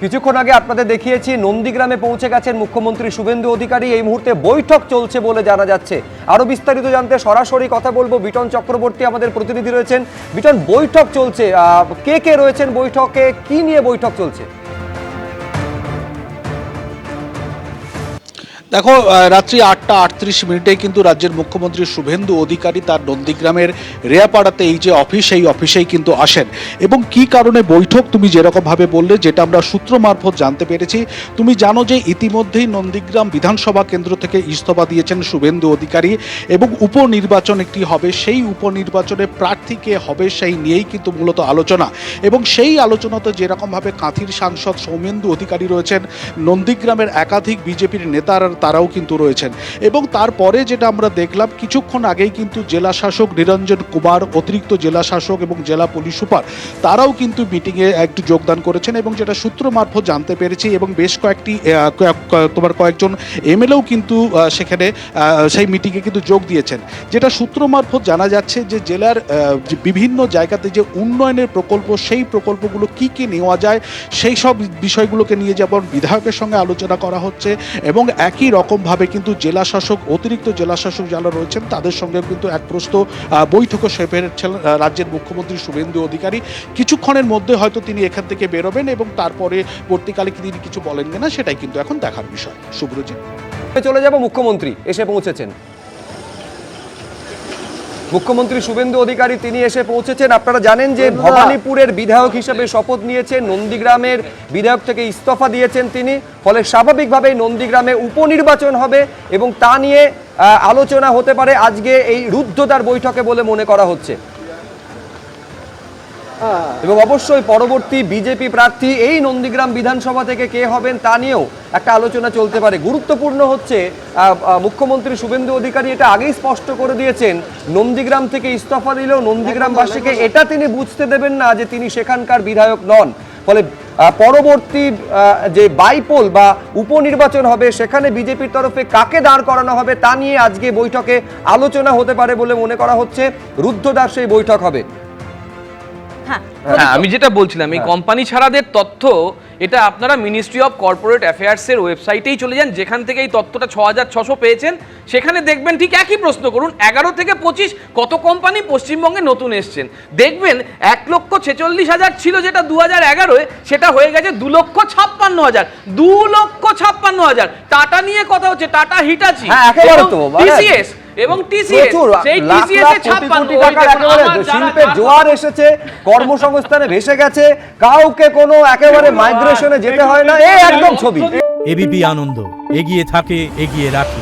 কিছুক্ষণ আগে আপনাদের দেখিয়েছি নন্দীগ্রামে পৌঁছে গেছেন মুখ্যমন্ত্রী শুভেন্দু অধিকারী। এই মুহূর্তে বৈঠক চলছে বলে জানা যাচ্ছে। আরো বিস্তারিত জানতে সরাসরি কথা বলবো, বিটন চক্রবর্তী আমাদের প্রতিনিধি রয়েছেন। বিটন, বৈঠক চলছে, কে কে রয়েছেন বৈঠকে, কি নিয়ে বৈঠক চলছে? দেখো, রাত্রি 8:38 কিন্তু রাজ্যের মুখ্যমন্ত্রী শুভেন্দু অধিকারী তার নন্দীগ্রামের রেয়াপাড়াতে এই যে অফিস, সেই অফিসেই কিন্তু আসেন। এবং কি কারণে বৈঠক তুমি যেরকমভাবে বললে, যেটা আমরা সূত্র মারফত জানতে পেরেছি, তুমি জানো যে ইতিমধ্যেই নন্দীগ্রাম বিধানসভা কেন্দ্র থেকে ইস্তফা দিয়েছেন শুভেন্দু অধিকারী এবং উপনির্বাচন একটি হবে। সেই উপনির্বাচনে প্রার্থী কে হবে সেই নিয়েই কিন্তু মূলত আলোচনা। এবং সেই আলোচনাতে যেরকমভাবে কাঁথির সাংসদ সৌমেন্দু অধিকারী রয়েছেন, নন্দীগ্রামের একাধিক বিজেপির নেতারা তারাও কিন্তু রয়েছেন। এবং তারপরে যেটা আমরা দেখলাম, কিছুক্ষণ আগেই কিন্তু জেলা শাসক নিরঞ্জন কুমার, অতিরিক্ত জেলা শাসক এবং জেলা পুলিশ সুপার তারাও কিন্তু মিটিংয়ে একটু যোগদান করেছেন। এবং যেটা সূত্র মারফত জানতে পেরেছি, এবং বেশ কয়েকজন এমএলএও কিন্তু সেখানে সেই মিটিংয়ে কিন্তু যোগ দিয়েছেন। যেটা সূত্র মারফত জানা যাচ্ছে যে জেলার বিভিন্ন জায়গাতে যে উন্নয়নের প্রকল্প, সেই প্রকল্পগুলো কি কি নেওয়া যায়, সেই সব বিষয়গুলোকে নিয়ে যেমন বিধায়কের সঙ্গে আলোচনা করা হচ্ছে, এবং একই রকমভাবে কিন্তু জেলা শাসক, অতিরিক্ত জেলা শাসক যারা রয়েছেন তাদের সঙ্গে কিন্তু এক প্রস্ত বৈঠকও সেরেছেন রাজ্যের মুখ্যমন্ত্রী শুভেন্দু অধিকারী। কিছুক্ষণের মধ্যে হয়তো তিনি এখান থেকে বেরোবেন এবং তারপরে পরবর্তীকালে তিনি কিছু বলেন কিনা সেটাই কিন্তু এখন দেখার বিষয়। শুভ্রজিৎ, চলে যাব, মুখ্যমন্ত্রী এসে পৌঁছেছেন। মুখ্যমন্ত্রী শুভেন্দু অধিকারী তিনি এসে পৌঁছেছেন। আপনারা জানেন যে ভবানীপুরের বিধায়ক হিসেবে শপথ নিয়েছেন, নন্দীগ্রামের বিধায়ক থেকে ইস্তফা দিয়েছেন তিনি। ফলে স্বাভাবিকভাবেই নন্দীগ্রামে উপনির্বাচন হবে এবং তা নিয়ে আলোচনা হতে পারে আজকে এই রুদ্ধদ্বার বৈঠকে বলে মনে করা হচ্ছে। এবং অবশ্যই পরবর্তী বিজেপি প্রার্থী এই নন্দীগ্রাম বিধানসভা থেকে কে হবেন তা নিয়েও একটা আলোচনা চলতে পারে। গুরুত্বপূর্ণ হচ্ছে মুখ্যমন্ত্রী শুভেন্দু অধিকারী এটা আগেই স্পষ্ট করে দিয়েছেন, নন্দীগ্রাম থেকে ইস্তফা দিলেও নন্দীগ্রামবাসীকে এটা তিনি বুঝতে দেবেন না যে তিনি সেখানকার বিধায়ক নন। ফলে পরবর্তী যে বাইপোল বা উপনির্বাচন হবে সেখানে বিজেপির তরফে কাকে দাঁড় করানো হবে তা নিয়ে আজকে বৈঠকে আলোচনা হতে পারে বলে মনে করা হচ্ছে। রুদ্ধদ্বার সেই বৈঠক হবে। আমি যেটা বলছিলাম, এই কোম্পানি ছাড়াদের তথ্য এটা আপনারা মিনিস্ট্রি অফ কর্পোরেট অ্যাফেয়ার্সের ওয়েবসাইটেই চলে যান, যেখান থেকে এই তথ্যটা 6600 পেয়েছেন। সেখানে দেখবেন ঠিক একই প্রশ্ন করুন, 11 থেকে 25 কত কোম্পানি পশ্চিমবঙ্গে নতুন এসছেন, দেখবেন 1,46,000 ছিল যেটা 2011-এ, সেটা হয়ে গেছে 2,56,000। 2,56,000 টাটা নিয়ে কথা হচ্ছে, টাটা হিটাচি, টিসিএস এবং টিসিএস, সেই টিসিএস এ 56 শিল্পের জোয়ার এসেছে, কর্মসংস্থানে ভেসে গেছে, কাউকে কোনো একেবারে মাইগ্রেশনে যেতে হয় না। এই একদম ছবি। এবিপি আনন্দ এগিয়ে থাকে, এগিয়ে রাখে।